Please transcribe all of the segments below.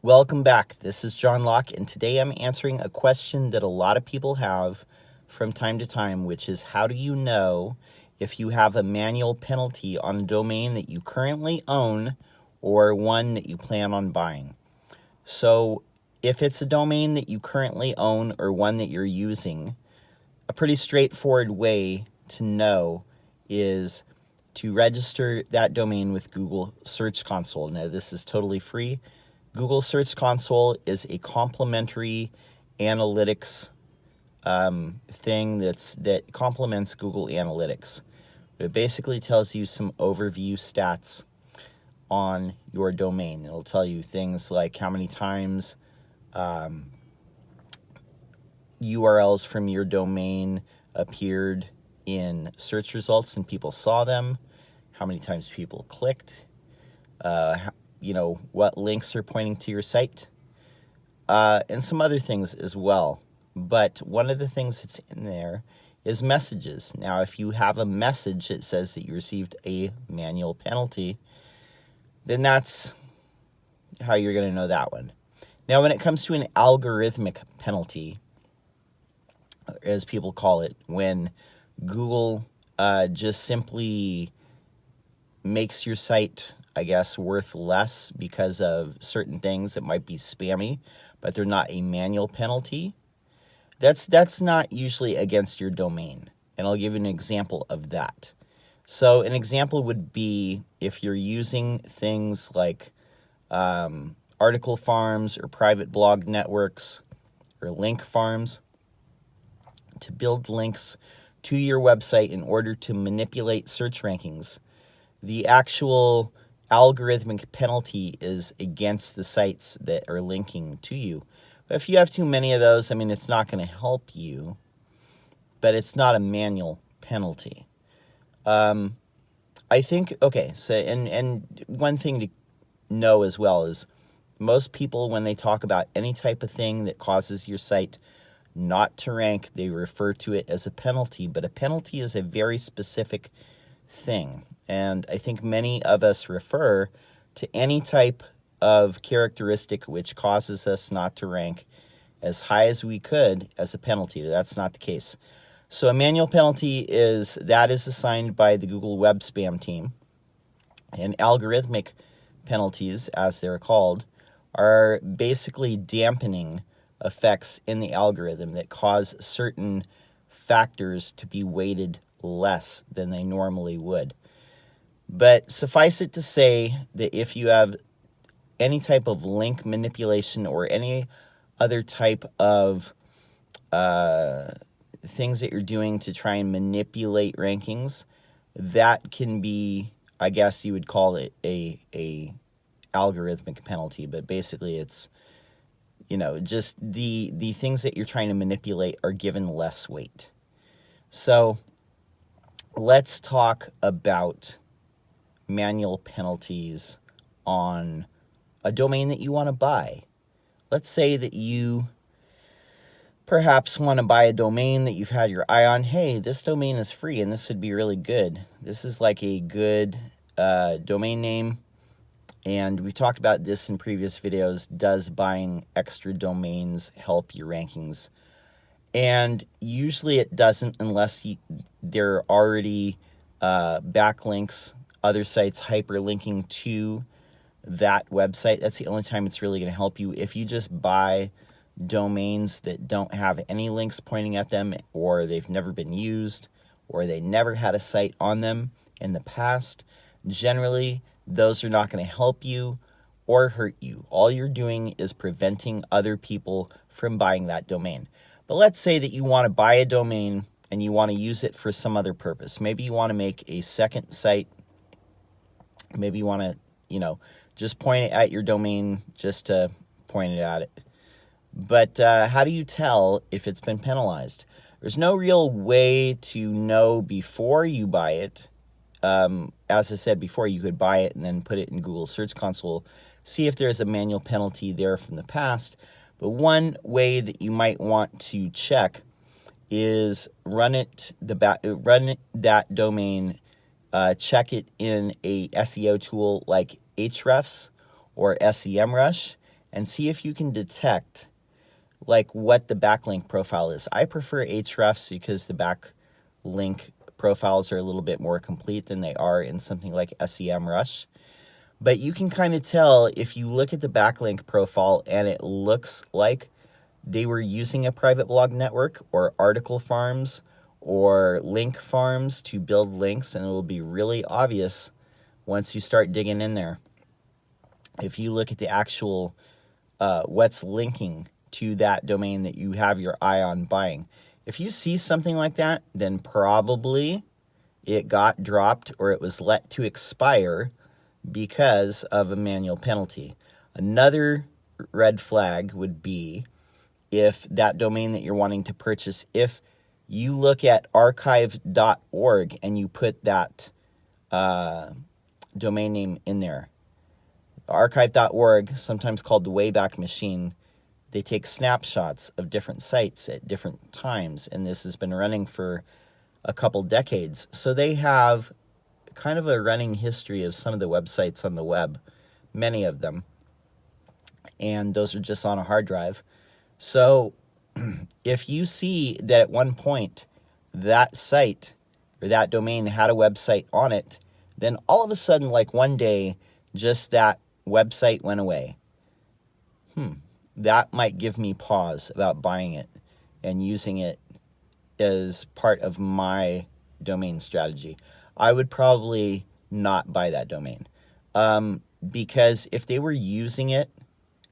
Welcome back. This is John Locke, and today I'm answering a question that a lot of people have from time to time, which is how do you know if you have a manual penalty on a domain that you currently own or one that you plan on buying? So if it's a domain that you currently own or one that you're using, a pretty straightforward way to know is to register that domain with Google Search Console. Now, this is totally free. Google Search Console is a complementary analytics thing that complements Google Analytics. It basically tells you some overview stats on your domain. It'll tell you things like how many times URLs from your domain appeared in search results and people saw them, how many times people clicked, what links are pointing to your site, and some other things as well. But one of the things that's in there is messages. Now, if you have a message that says that you received a manual penalty, then that's how you're going to know that one. Now, when it comes to an algorithmic penalty, as people call it, when Google just simply makes your site, I guess, worth less because of certain things that might be spammy, but they're not a manual penalty, that's not usually against your domain. And I'll give you an example of that. So an example would be if you're using things like article farms or private blog networks or link farms to build links to your website in order to manipulate search rankings. The actual algorithmic penalty is against the sites that are linking to you. But if you have too many of those, I mean, it's not going to help you, but it's not a manual penalty. I think, okay, so, and one thing to know as well is most people, when they talk about any type of thing that causes your site not to rank, they refer to it as a penalty, but a penalty is a very specific thing. And I think many of us refer to any type of characteristic which causes us not to rank as high as we could as a penalty. That's not the case. So a manual penalty is assigned by the Google Web Spam team. And algorithmic penalties, as they're called, are basically dampening effects in the algorithm that cause certain factors to be weighted less than they normally would. But suffice it to say that if you have any type of link manipulation or any other type of things that you're doing to try and manipulate rankings, that can be, I guess you would call it a algorithmic penalty. But basically it's, just the things that you're trying to manipulate are given less weight. So let's talk about manual penalties on a domain that you want to buy. Let's say that you perhaps want to buy a domain that you've had your eye on. Hey, this domain is free and this would be really good. This is like a good domain name. And we talked about this in previous videos. Does buying extra domains help your rankings? And usually it doesn't unless there are already backlinks, other sites hyperlinking to that website. That's the only time it's really going to help you. If you just buy domains that don't have any links pointing at them, or they've never been used, or they never had a site on them in the past, generally those are not going to help you or hurt you. All you're doing is preventing other people from buying that domain. But let's say that you want to buy a domain and you want to use it for some other purpose. Maybe you want to make a second site. Maybe you want to, just point it at your domain just to point it at it. But how do you tell if it's been penalized? There's no real way to know before you buy it. As I said before, you could buy it and then put it in Google Search Console, see if there's a manual penalty there from the past. But one way that you might want to check is run that domain, check it in a SEO tool like Ahrefs or SEMrush, and see if you can detect like what the backlink profile is. I prefer hrefs because the backlink profiles are a little bit more complete than they are in something like SEMrush. But you can kind of tell if you look at the backlink profile and it looks like they were using a private blog network or article farms or link farms to build links, and it will be really obvious once you start digging in there. If you look at the actual what's linking to that domain that you have your eye on buying, if you see something like that, then probably it got dropped or it was let to expire because of a manual penalty. Another red flag would be if that domain that you're wanting to purchase, if you look at archive.org and you put that domain name in there. Archive.org, sometimes called the Wayback Machine, they take snapshots of different sites at different times, and this has been running for a couple decades. So they have kind of a running history of some of the websites on the web, many of them, and those are just on a hard drive. So if you see that at one point that site or that domain had a website on it, then all of a sudden, like one day, just that website went away. That might give me pause about buying it and using it as part of my domain strategy. I would probably not buy that domain because if they were using it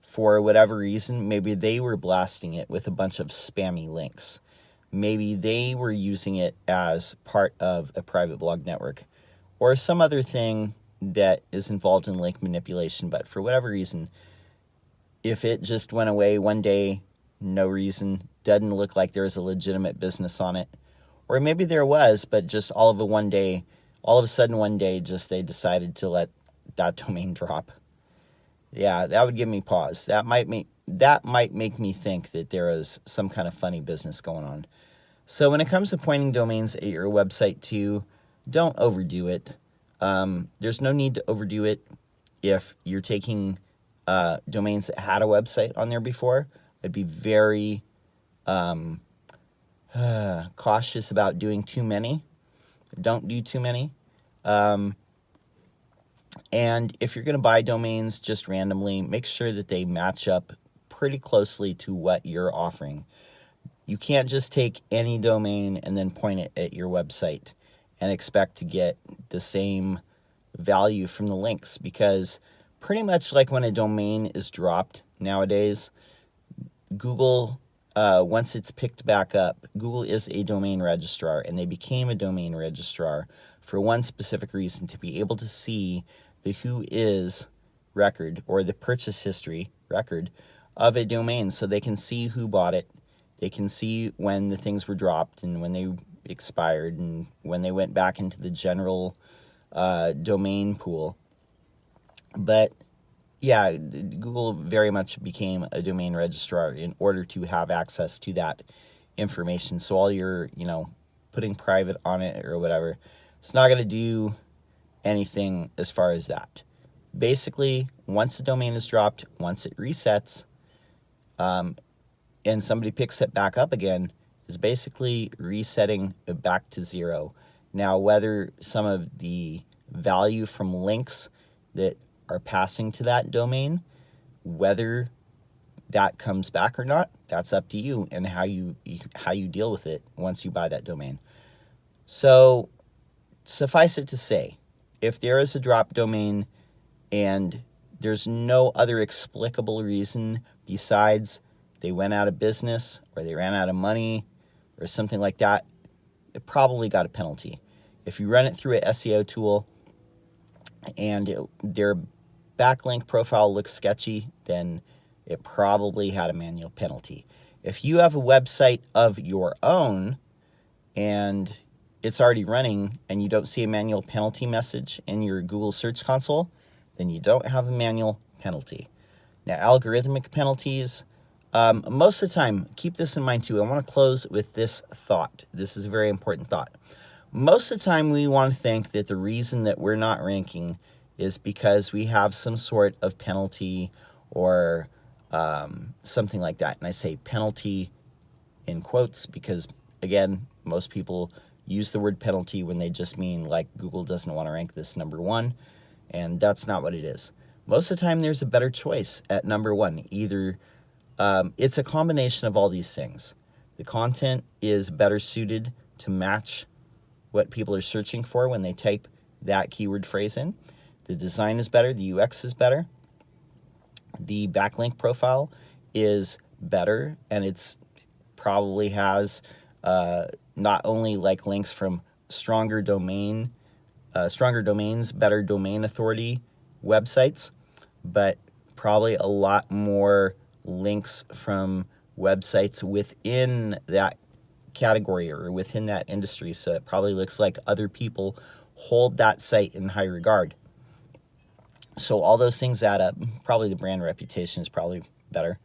for whatever reason, maybe they were blasting it with a bunch of spammy links. Maybe they were using it as part of a private blog network or some other thing that is involved in link manipulation. But for whatever reason, if it just went away one day, no reason, doesn't look like there was a legitimate business on it, or maybe there was, but just all of a sudden one day, just they decided to let that domain drop. Yeah, that would give me pause. That might make me think that there is some kind of funny business going on. So when it comes to pointing domains at your website too, don't overdo it. There's no need to overdo it if you're taking domains that had a website on there before. I'd be very cautious about doing too many. Don't do too many. And if you're going to buy domains just randomly, make sure that they match up pretty closely to what you're offering. You can't just take any domain and then point it at your website and expect to get the same value from the links, because pretty much like when a domain is dropped nowadays, Google, once it's picked back up, Google is a domain registrar, and they became a domain registrar for one specific reason: to be able to see the who is record or the purchase history record of a domain, so they can see who bought it. They can see when the things were dropped and when they expired and when they went back into the general domain pool. But yeah, Google very much became a domain registrar in order to have access to that information. So all your, putting private on it or whatever, it's not going to do anything as far as that. Basically, once the domain is dropped, once it resets, and somebody picks it back up again, is basically resetting it back to zero. Now, whether some of the value from links that are passing to that domain, whether that comes back or not, that's up to you and how you deal with it once you buy that domain. So suffice it to say, if there is a drop domain and there's no other explicable reason besides they went out of business or they ran out of money or something like that, it probably got a penalty. If you run it through an SEO tool and their backlink profile looks sketchy, then it probably had a manual penalty. If you have a website of your own and it's already running and you don't see a manual penalty message in your Google Search Console, then you don't have a manual penalty. Now, algorithmic penalties, most of the time, keep this in mind too. I want to close with this thought. This is a very important thought. Most of the time, we want to think that the reason that we're not ranking is because we have some sort of penalty or something like that. And I say penalty in quotes because, again, most people use the word penalty when they just mean like Google doesn't want to rank this number one, and that's not what it is. Most of the time there's a better choice at number one. Either it's a combination of all these things. The content is better suited to match what people are searching for when they type that keyword phrase in. The design is better, the UX is better, the backlink profile is better, and it's probably has not only like links from stronger domains, better domain authority websites, but probably a lot more links from websites within that category or within that industry. So it probably looks like other people hold that site in high regard. So all those things add up. Probably the brand reputation is probably better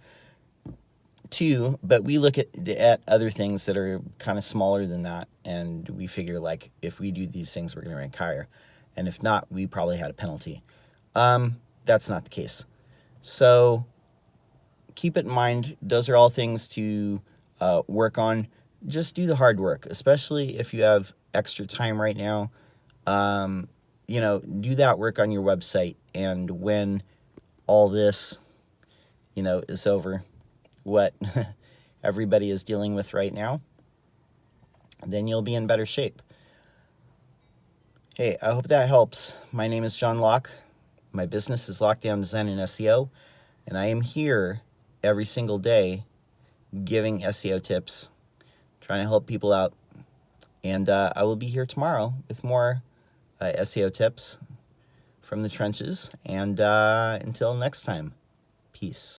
too, but we look at other things that are kind of smaller than that, and we figure like if we do these things, we're going to rank higher, and if not, we probably had a penalty. That's not the case. So keep it in mind. Those are all things to work on. Just do the hard work, especially if you have extra time right now. Do that work on your website, and when all this, is over, what everybody is dealing with right now, then you'll be in better shape. Hey, I hope that helps. My name is John Locke. My business is Lockdown Design and SEO, and I am here every single day giving SEO tips, trying to help people out. And I will be here tomorrow with more SEO tips from the trenches. And until next time, peace.